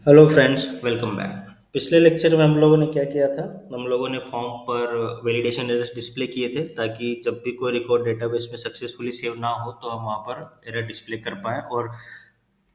Hello friends, welcome back. पिछले lecture में हम लोगों ने क्या किया था? हम लोगों ने फॉर्म पर वैलिडेशन एरर्स डिस्प्ले किए थे ताकि जब भी कोई रिकॉर्ड डेटाबेस में सक्सेसफुली सेव ना हो तो हम वहाँ पर एरर डिस्प्ले कर पाएँ और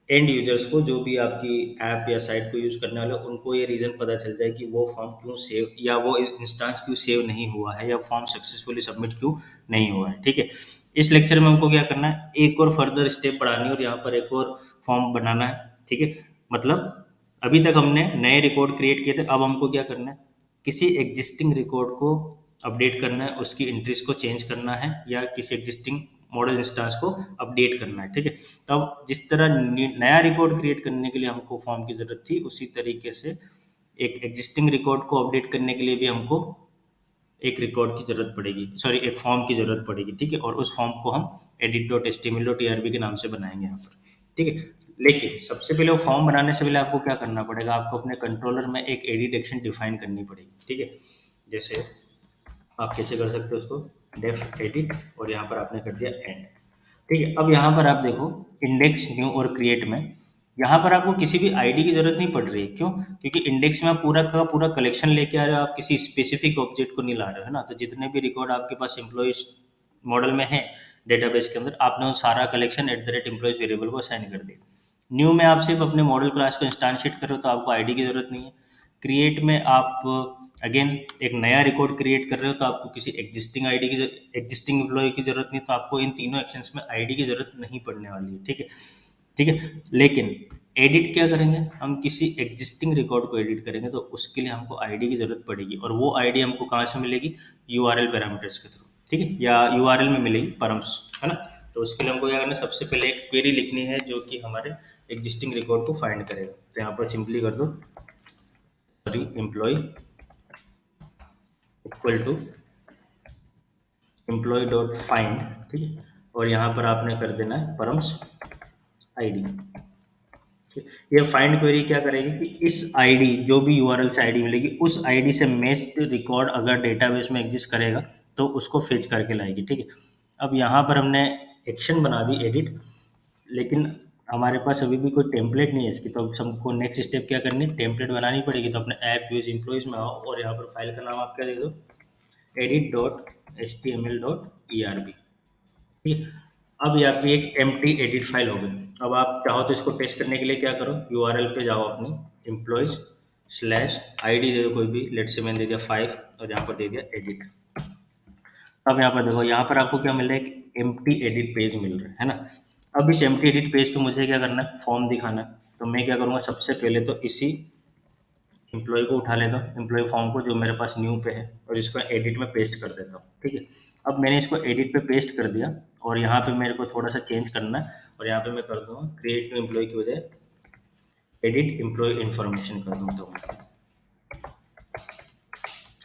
एंड यूजर्स को, जो भी आपकी ऐप या साइट को यूज़ करने वाले, उनको ये रीज़न पता चल जाए कि वो फॉर्म क्यों सेव या वो इंस्टांस क्यों सेव नहीं हुआ है या फॉर्म सक्सेसफुली सबमिट क्यों नहीं हुआ है। ठीक है, इस लेक्चर में हमको क्या करना है, एक और फर्दर स्टेप बढ़ानी है और यहाँ पर एक और फॉर्म बनाना है। ठीक है, मतलब अभी तक हमने नए रिकॉर्ड क्रिएट किए थे, अब हमको क्या करना है, किसी एग्जिस्टिंग रिकॉर्ड को अपडेट करना है, उसकी एंट्रीज को चेंज करना है या किसी एग्जिस्टिंग मॉडल इंस्टांस को अपडेट करना है। ठीक है, तब जिस तरह नया रिकॉर्ड क्रिएट करने के लिए हमको फॉर्म की जरूरत थी, उसी तरीके से एक एग्जिस्टिंग रिकॉर्ड को अपडेट करने के लिए भी हमको एक रिकॉर्ड की जरूरत पड़ेगी, सॉरी एक फॉर्म की जरूरत पड़ेगी। ठीक है, और उस फॉर्म को हम edit.html.arb के नाम से बनाएंगे यहाँ पर। ठीक है, लेकिन सबसे पहले वो फॉर्म बनाने से पहले आपको क्या करना पड़ेगा, आपको अपने कंट्रोलर में एक एडिट एक्शन डिफाइन करनी पड़ेगी। ठीक है, जैसे आप कैसे कर सकते हो उसको, डेफ एडिट और यहाँ पर आपने कर दिया एंड। ठीक है, अब यहाँ पर आप देखो, इंडेक्स न्यू और क्रिएट में यहाँ पर आपको किसी भी आईडी की जरूरत नहीं पड़ रही है। क्यों? क्योंकि इंडेक्स में आप पूरा का पूरा कलेक्शन लेके आ रहे हो, आप किसी स्पेसिफिक ऑब्जेक्ट को नहीं ला रहे हो, है ना। तो जितने भी रिकॉर्ड आपके पास एम्प्लॉयज मॉडल में है डेटाबेस के अंदर, आपने वो सारा कलेक्शन @एम्प्लॉयज वेरिएबल को असाइन कर दिया। न्यू में आप सिर्फ अपने मॉडल क्लास को इंस्टांशिएट कर रहे हो, तो आपको आईडी की जरूरत नहीं है। क्रिएट में आप अगेन एक नया रिकॉर्ड क्रिएट कर रहे हो, तो आपको किसी एग्जिस्टिंग एम्प्लॉय की जरूरत नहीं, तो आपको इन तीनों एक्शंस में आईडी की जरूरत नहीं पड़ने वाली है। ठीक है, ठीक है, लेकिन एडिट क्या करेंगे, हम किसी एग्जिस्टिंग रिकॉर्ड को एडिट करेंगे तो उसके लिए हमको आईडी की जरूरत पड़ेगी, और वो आईडी हमको कहाँ से मिलेगी, यूआरएल पैरामीटर्स के थ्रू। ठीक है, या यूआरएल में मिलेगी परम्स, है ना। तो उसके लिए हमको क्या करना है, सबसे पहले एक क्वेरी लिखनी है जो कि हमारे एग्जिस्टिंग रिकॉर्ड को फाइंड करेगा। तो यहाँ पर सिंपली कर दो sorry employ equal to employ dot find. ठीक है, और यहाँ पर आपने कर देना है परम्स आईडी। ये फाइंड क्वेरी क्या करेगी कि इस आईडी, जो भी यूआरएल से आईडी मिलेगी, उस आईडी से मैच्ड रिकॉर्ड अगर डेटाबेस में एग्जिस्ट करेगा तो उसको फेच करके लाएगी। ठीक है, अब यहाँ पर हमने एक्शन बना दी एडिट, लेकिन हमारे पास अभी भी कोई टेम्पलेट नहीं है इसकी, तो अब हमको नेक्स्ट स्टेप क्या करनी है, टेम्पलेट बनानी पड़ेगी। तो अपने ऐप यूज एम्प्लॉयज में आओ और यहाँ पर फाइल का नाम आप क्या दे दो, edit.html.erb। ठीक है, अब ये आपकी एक एम्प्टी एडिट फाइल हो गई। अब आप चाहो तो इसको टेस्ट करने के लिए क्या करो, यूआरएल पे जाओ, अपनी एम्प्लॉयज स्लैश आईडी दे दो कोई भी, लेट से मैंने दे दिया 5 और यहाँ पर दे दिया एडिट। अब यहाँ पर देखो, यहाँ पर आपको क्या मिल रहा है, एक एम्प्टी एडिट पेज मिल रहा है ना। अब इस एम्प्टी एडिट पेज पे मुझे क्या करना है, फॉर्म दिखाना है। तो मैं क्या करूँगा, सबसे पहले तो इसी एम्प्लॉय को उठा लेता हूँ, एम्प्लॉय फॉर्म को जो मेरे पास न्यू पे है, और इसको एडिट में पेस्ट कर देता हूँ। ठीक है, अब मैंने इसको एडिट पे पेस्ट कर दिया और यहाँ पे मेरे को थोड़ा सा चेंज करना है, और यहाँ पे मैं कर दूँगा क्रिएट न्यू एम्प्लॉय की बजाय एडिट एम्प्लॉय इन्फॉर्मेशन कर दूँगा हूँ,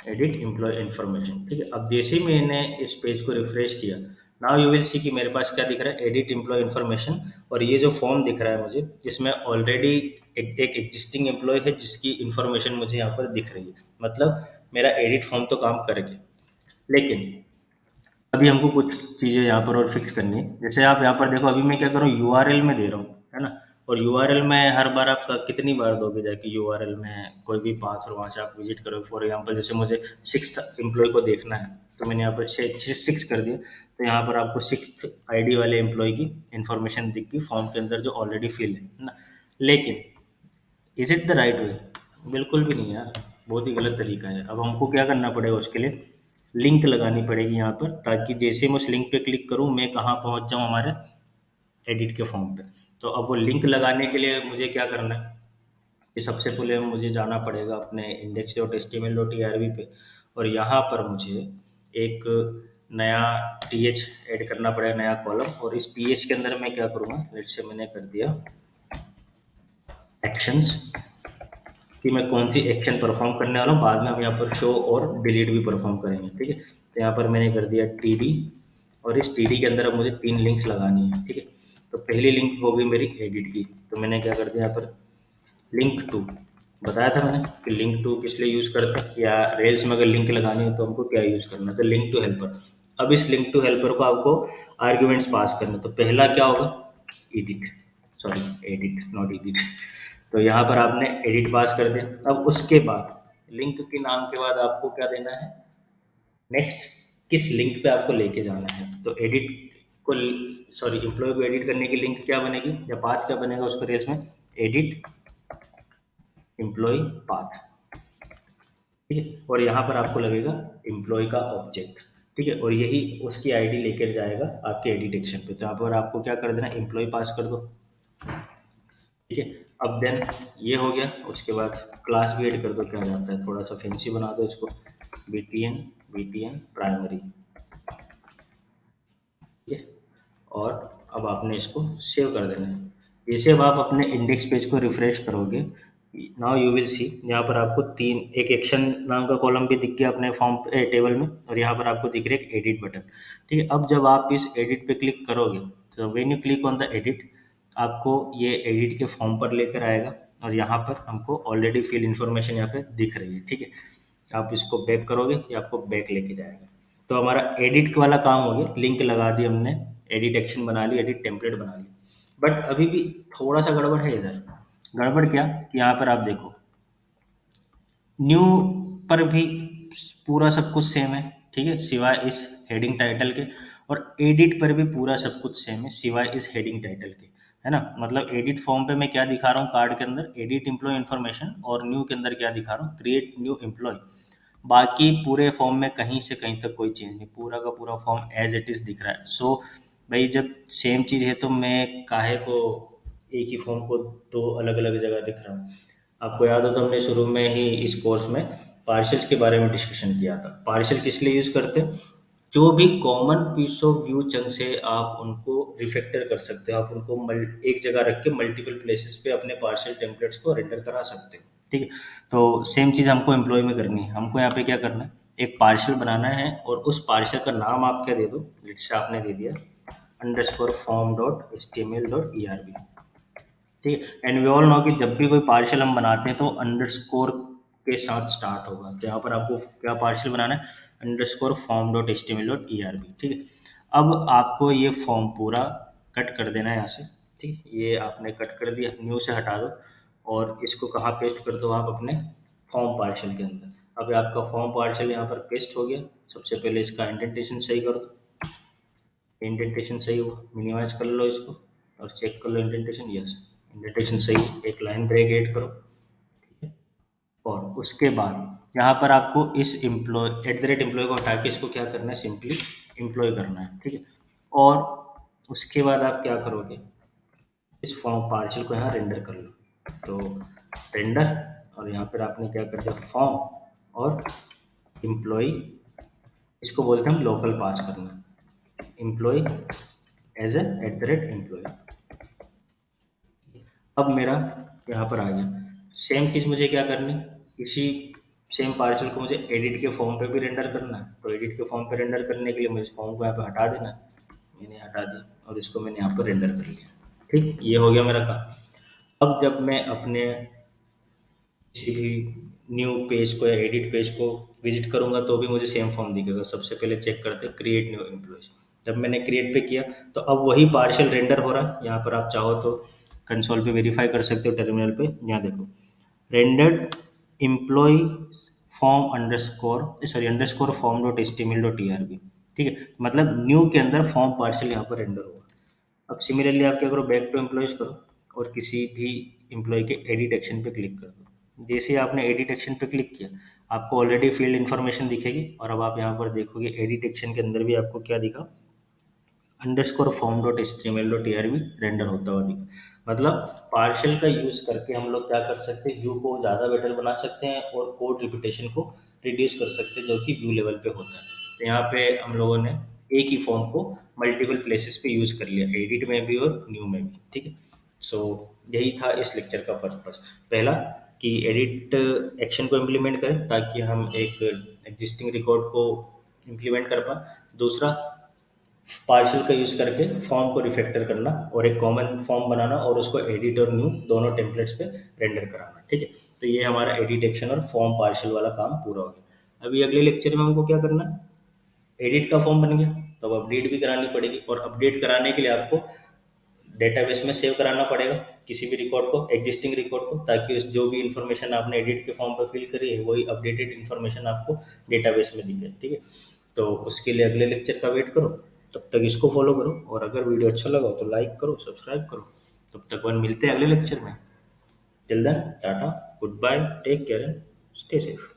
एडिट एम्प्लॉय इन्फॉर्मेशन। ठीक है, अब जैसे ही मैंने इस पेज को रिफ्रेश किया, नाउ यू विल सी कि मेरे पास क्या दिख रहा है, एडिट एम्प्लॉय इन्फॉर्मेशन। और ये जो फॉर्म दिख रहा है मुझे, इसमें ऑलरेडी एक एग्जिस्टिंग एम्प्लॉय है जिसकी इन्फॉर्मेशन मुझे यहाँ पर दिख रही है। मतलब मेरा एडिट फॉर्म तो काम कर गया, लेकिन अभी हमको कुछ चीज़ें यहाँ पर और फिक्स करनी है। जैसे आप यहाँ पर देखो, अभी मैं क्या करूँ, यूआरएल में दे रहा हूँ, है ना। और यूआरएल में हर बार आप कितनी बार दोगे जाके यूआरएल में कोई भी पाथ, और वहाँ से आप विजिट करो। फॉर एग्जांपल जैसे मुझे 6th एम्प्लॉय को देखना है, तो मैंने यहाँ पर 6 कर दिया, तो यहाँ पर आपको 6th आईडी वाले एम्प्लॉय की इन्फॉर्मेशन दिख गई फॉर्म के अंदर, जो ऑलरेडी फिल है ना। लेकिन is it the right way? बिल्कुल भी नहीं यार, बहुत ही गलत तरीका है। अब हमको क्या करना पड़ेगा, उसके लिए लिंक लगानी पड़ेगी यहाँ पर, ताकि जैसे मैं उस लिंक पे क्लिक करूँ, मैं कहाँ पहुँच जाऊँ, हमारे एडिट के फॉर्म पे। तो अब वो लिंक लगाने के लिए मुझे क्या करना है, कि सबसे पहले मुझे जाना पड़ेगा अपने index.html.erb पे, और यहाँ पर मुझे एक नया th ऐड करना पड़ेगा, नया कॉलम। और इस th के अंदर मैं क्या करूँगा, लेट्स से मैंने कर दिया एक्शंस, कि मैं कौन सी एक्शन परफॉर्म करने वाला हूँ। बाद में हम यहाँ पर शो और डिलीट भी परफॉर्म करेंगे। ठीक है, तो यहाँ पर मैंने कर दिया टी, और इस टी के अंदर अब मुझे 3 लिंक्स लगानी है। ठीक है, तो पहली लिंक हो गई मेरी एडिट की, तो मैंने क्या कर दिया यहाँ पर लिंक टू। बताया था मैंने कि लिंक टू किस लिए यूज़ करते हैं, या रेल्स में अगर लिंक लगानी है तो हमको क्या यूज़ करना है, तो लिंक टू हेल्पर। अब इस लिंक टू हेल्पर को आपको आर्ग्यूमेंट्स पास करना है। तो पहला क्या होगा, edit, sorry edit not edit, तो यहाँ पर आपने एडिट पास कर दिया। अब उसके बाद लिंक के नाम के बाद आपको क्या देना है, नेक्स्ट किस लिंक पे आपको लेके जाना है। तो एडिट को, सॉरी, एम्प्लॉय को एडिट करने की लिंक क्या बनेगी या पाथ क्या बनेगा उसको रेस में, एडिट एम्प्लॉय पाथ। ठीक है, और यहाँ पर आपको लगेगा एम्प्लॉय का ऑब्जेक्ट। ठीक है, और यही उसकी आईडी लेकर जाएगा आपके एडिट एक्शन पे। तो यहाँ पर आपको क्या कर देना, एम्प्लॉय पास कर दो। ठीक है, अब देन ये हो गया। उसके बाद क्लास भी ऐड कर दो, क्या जाता है, थोड़ा सा फैंसी बना दो इसको, बी टी एन प्राइमरी। ठीक है, और अब आपने इसको सेव कर देना है। जैसे अब आप अपने इंडेक्स पेज को रिफ्रेश करोगे, नाउ यू विल सी, यहाँ पर आपको तीन, एक एक्शन नाम का कॉलम भी दिख गया अपने फॉर्म टेबल में, और यहाँ पर आपको दिख रहा है एक एडिट बटन। ठीक है, अब जब आप इस एडिट पे क्लिक करोगे, तो when you click on the edit, आपको ये एडिट के फॉर्म पर लेकर आएगा, और यहाँ पर हमको ऑलरेडी फिल इन्फॉर्मेशन यहाँ पे दिख रही है। ठीक है, आप इसको बैक करोगे, ये आपको बैक लेके जाएगा। तो हमारा एडिट वाला काम हो गया, लिंक लगा दी हमने, एडिट एक्शन बना ली, एडिट टेम्पलेट बना ली। बट अभी भी थोड़ा सा गड़बड़ है इधर। गड़बड़ क्या कि यहाँ पर आप देखो, न्यू पर भी पूरा सब कुछ सेम है। ठीक है, सिवाय इस हेडिंग टाइटल के, और एडिट पर भी पूरा सब कुछ सेम है सिवाय इस हेडिंग टाइटल के, है ना। मतलब एडिट फॉर्म पे मैं क्या दिखा रहा हूँ, कार्ड के अंदर एडिट एम्प्लॉय इन्फॉर्मेशन, और न्यू के अंदर क्या दिखा रहा हूँ, क्रिएट न्यू एम्प्लॉय। बाकी पूरे फॉर्म में कहीं से कहीं तक कोई चेंज नहीं, पूरा का पूरा फॉर्म एज इट इज दिख रहा है। सो भाई, जब सेम चीज़ है तो मैं काहे को एक ही फॉर्म को दो अलग अलग जगह दिख रहा हूँ। आपको याद हो तो हमने शुरू में ही इस कोर्स में पार्शल्स के बारे में डिस्कशन किया था। पार्शल किस लिए यूज़ करते हैं, जो भी common piece of view chunks है आप उनको रिफैक्टर कर सकते हो, आप उनको एक जगह रख के मल्टीपल प्लेसेस पे अपने पार्शियल टेम्पलेट्स को रेंडर करा सकते हो। ठीक है, तो सेम चीज़ हमको एम्प्लॉय में करनी है। हमको यहाँ पे क्या करना है, एक पार्शियल बनाना है, और उस पार्शियल का नाम आप क्या दे दो, जैसे आपने दे दिया underscore form dot H T M L dot E R B. ठीक है, एंड वी ऑल नो कि जब भी कोई पार्शियल हम बनाते हैं तो अंडरस्कोर के साथ स्टार्ट होगा। तो यहाँ पर आपको क्या पार्शियल बनाना है, underscore form dot H T M L dot E R B. ठीक है, अब आपको ये फॉर्म पूरा कट कर देना है यहाँ से। ठीक है, ये आपने कट कर दिया, न्यू से हटा दो, और इसको कहाँ पेस्ट कर दो, आप अपने फॉर्म पार्शियल के अंदर। अब आपका फॉर्म पार्शियल यहाँ पर पेस्ट हो गया। सबसे पहले इसका इंडेंटेशन सही कर दो, इंडेंटेशन सही हुआ, मिनिमाइज कर लो इसको और चेक कर लो इंडेंटेशन, यस इंडेंटेशन सही है। एक लाइन ब्रेक ऐड करो, ठीक है, और उसके बाद यहाँ पर आपको इस employ at the rate employ को हटा के इसको क्या करना है, सिंपली एम्प्लॉय करना है। ठीक है, और उसके बाद आप क्या करोगे, इस फॉर्म पार्शियल को यहाँ रेंडर कर लो। तो रेंडर, और यहाँ पर आपने क्या कर दिया, फॉर्म और एम्प्लॉय, इसको बोलते हैं हम लोकल पास करना, employ as a at the rate employ. अब मेरा यहाँ पर आ गया। सेम चीज़ मुझे क्या करनी, इसी सेम पार्सल को मुझे एडिट के फॉर्म पे भी रेंडर करना है। तो एडिट के फॉर्म पे रेंडर करने के लिए मुझे फॉर्म को यहाँ पे हटा देना है। मैंने हटा दिया और इसको मैंने यहाँ पर रेंडर कर लिया। ठीक, ये हो गया मेरा काम। अब जब मैं अपने किसी भी न्यू पेज को या एडिट पेज को विजिट करूंगा तो भी मुझे सेम फॉर्म दिखेगा। सबसे पहले चेक करते हैं क्रिएट न्यू एम्प्लॉयज। जब मैंने क्रिएट पे किया तो अब वही पार्शियल रेंडर हो रहा है। यहाँ पर आप चाहो तो कंसोल पे वेरीफाई कर सकते हो, टर्मिनल पे। यहाँ देखो, rendered employ form underscore, sorry underscore form dot H T M L dot E R B. ठीक है, मतलब न्यू के अंदर फॉर्म पार्शियल यहाँ पर रेंडर हुआ। अब सिमिलरली आप क्या करो, बैक टू एम्प्लॉयज करो और किसी भी एम्प्लॉय के एडिट एक्शन पे क्लिक कर दो। जैसे ही आपने एडिट एक्शन पे क्लिक किया, आपको ऑलरेडी फील्ड इन्फॉर्मेशन दिखेगी, और अब आप यहाँ पर देखोगे एडिट एक्शन के अंदर भी आपको क्या दिखा, underscore form dot H T M L dot E R B render होता हुआ दिखा। मतलब पार्शियल का यूज़ करके हम लोग क्या कर सकते हैं, व्यू को ज़्यादा बेटर बना सकते हैं और कोड रिपीटेशन को रिड्यूस कर सकते हैं, जो कि व्यू लेवल पे होता है। तो यहाँ पे हम लोगों ने एक ही फॉर्म को मल्टीपल प्लेसेस पे यूज़ कर लिया, एडिट में भी और न्यू में भी। ठीक है, सो यही था इस लेक्चर का पर्पस। पहला कि एडिट एक्शन को इम्प्लीमेंट करें ताकि हम एक एग्जिस्टिंग रिकॉर्ड को इम्प्लीमेंट कर पाए। दूसरा, पार्शियल का यूज़ करके फॉर्म को रिफैक्टर करना और एक कॉमन फॉर्म बनाना और उसको एडिट और न्यू दोनों टेम्पलेट्स पे रेंडर कराना। ठीक है, तो ये हमारा एडिट एक्शन और फॉर्म पार्शियल वाला काम पूरा हो गया। अभी अगले लेक्चर में हमको क्या करना है, एडिट का फॉर्म बन गया तो अब अपडेट भी करानी पड़ेगी, और अपडेट कराने के लिए आपको डेटाबेस में सेव कराना पड़ेगा किसी भी रिकॉर्ड को, एग्जिस्टिंग रिकॉर्ड को, ताकि उस जो भी इंफॉर्मेशन आपने एडिट के फॉर्म पर फिल करी है वही अपडेटेड इंफॉर्मेशन आपको डेटाबेस में दिखे, ठीक है। तो उसके लिए अगले लेक्चर का वेट करो, तब तक इसको फॉलो करो, और अगर वीडियो अच्छा लगा हो तो लाइक करो, सब्सक्राइब करो। तब तक अपन मिलते हैं अगले लेक्चर में। Till then tata, goodbye, take care and stay safe.